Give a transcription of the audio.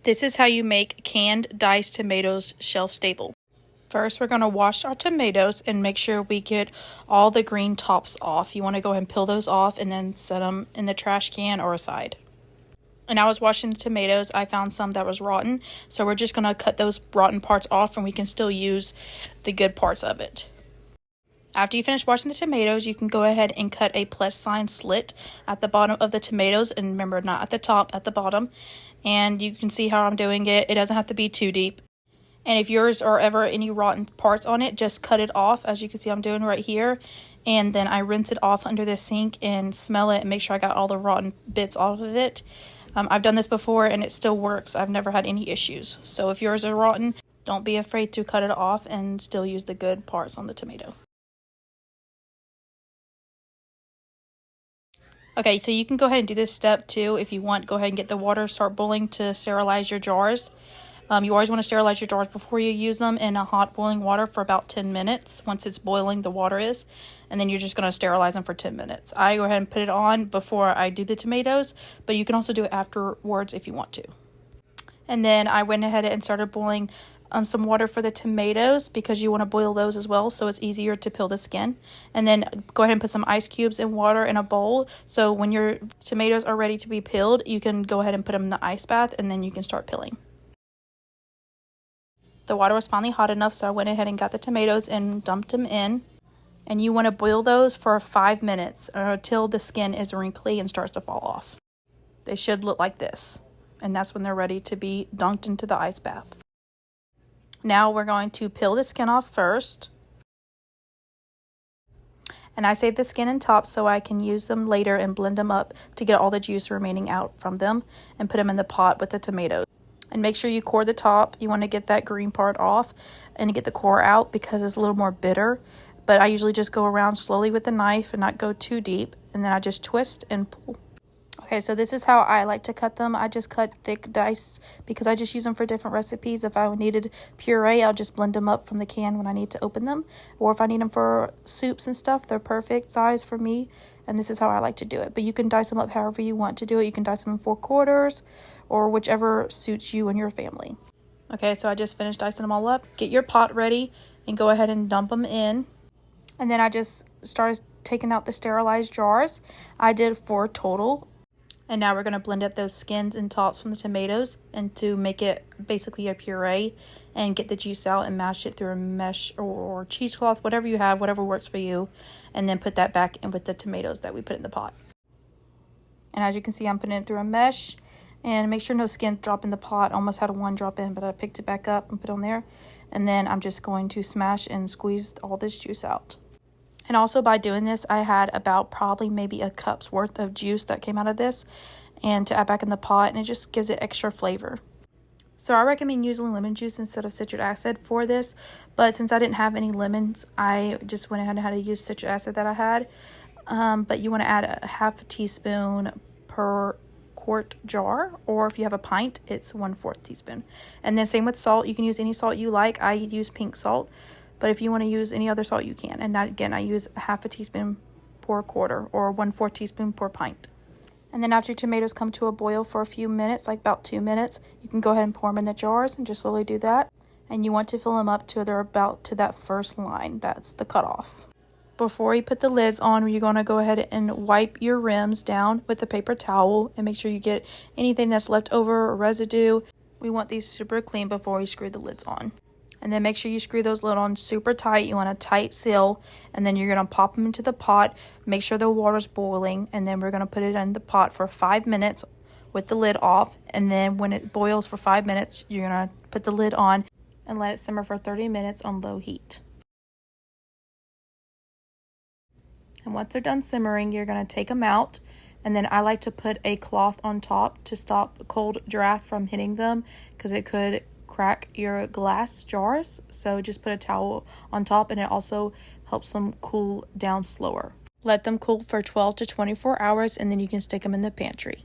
This is how you make canned diced tomatoes shelf stable. First, we're going to wash our tomatoes and make sure we get all the green tops off. You want to go ahead and peel those off and then set them in the trash can or aside. And I was washing the tomatoes. I found some that was rotten, so we're just going to cut those rotten parts off and we can still use the good parts of it. After you finish washing the tomatoes, you can go ahead and cut a plus sign slit at the bottom of the tomatoes. And remember, not at the top, at the bottom. And you can see how I'm doing it. It doesn't have to be too deep. And if yours are ever any rotten parts on it, just cut it off, as you can see I'm doing right here. And then I rinse it off under the sink and smell it and make sure I got all the rotten bits off of it. I've done this before and it still works. I've never had any issues. So if yours are rotten, don't be afraid to cut it off and still use the good parts on the tomato. Okay, so you can go ahead and do this step too if you want. Go ahead and get the water, start boiling to sterilize your jars. You always want to sterilize your jars before you use them in a hot boiling water for about 10 minutes. Once it's boiling, the water is, and then you're just going to sterilize them for 10 minutes. I go ahead and put it on before I do the tomatoes, but you can also do it afterwards if you want to. And then I went ahead and started boiling some water for the tomatoes because you want to boil those as well, so it's easier to peel the skin. And then go ahead and put some ice cubes in water in a bowl, so when your tomatoes are ready to be peeled, you can go ahead and put them in the ice bath and then you can start peeling. The water was finally hot enough, so I went ahead and got the tomatoes and dumped them in. And you want to boil those for 5 minutes until the skin is wrinkly and starts to fall off. They should look like this, and that's when they're ready to be dunked into the ice bath. Now we're going to peel the skin off first. And I save the skin and top so I can use them later and blend them up to get all the juice remaining out from them and put them in the pot with the tomatoes. And make sure you core the top. You want to get that green part off and get the core out because it's a little more bitter. But I usually just go around slowly with the knife and not go too deep. And then I just twist and pull. Okay, so this is how I like to cut them. I just cut thick dice because I just use them for different recipes. If I needed puree, I'll just blend them up from the can when I need to open them. Or if I need them for soups and stuff, they're perfect size for me. And this is how I like to do it. But you can dice them up however you want to do it. You can dice them in 4/4 or whichever suits you and your family. Okay, so I just finished dicing them all up. Get your pot ready and go ahead and dump them in. And then I just started taking out the sterilized jars. I did 4 total. And now we're going to blend up those skins and tops from the tomatoes and to make it basically a puree and get the juice out and mash it through a mesh or cheesecloth, whatever you have, whatever works for you. And then put that back in with the tomatoes that we put in the pot. And as you can see, I'm putting it through a mesh. And make sure no skin drop in the pot. I almost had one drop in, but I picked it back up and put it on there. And then I'm just going to smash and squeeze all this juice out. And also by doing this, I had about probably maybe a cup's worth of juice that came out of this and to add back in the pot, and it just gives it extra flavor. So I recommend using lemon juice instead of citric acid for this, but since I didn't have any lemons, I just went ahead and had to use citric acid that I had. But you want to add a half a teaspoon per quart jar, or if you have a pint, it's 1/4 teaspoon. And then same with salt. You can use any salt you like. I use pink salt. But if you want to use any other salt, you can. And that, again, I use half a teaspoon per quarter or 1/4 teaspoon per pint. And then after your tomatoes come to a boil for a few minutes, like about 2 minutes, you can go ahead and pour them in the jars and just slowly do that. And you want to fill them up till they're about to that first line. That's the cutoff. Before you put the lids on, you're going to go ahead and wipe your rims down with a paper towel and make sure you get anything that's left over or residue. We want these super clean before we screw the lids on. And then make sure you screw those lids on super tight. You want a tight seal. And then you're going to pop them into the pot. Make sure the water's boiling. And then we're going to put it in the pot for 5 minutes with the lid off. And then when it boils for 5 minutes, you're going to put the lid on and let it simmer for 30 minutes on low heat. And once they're done simmering, you're going to take them out. And then I like to put a cloth on top to stop cold draft from hitting them because it could crack your glass jars. So just put a towel on top, and it also helps them cool down slower. Let them cool for 12 to 24 hours, and then you can stick them in the pantry.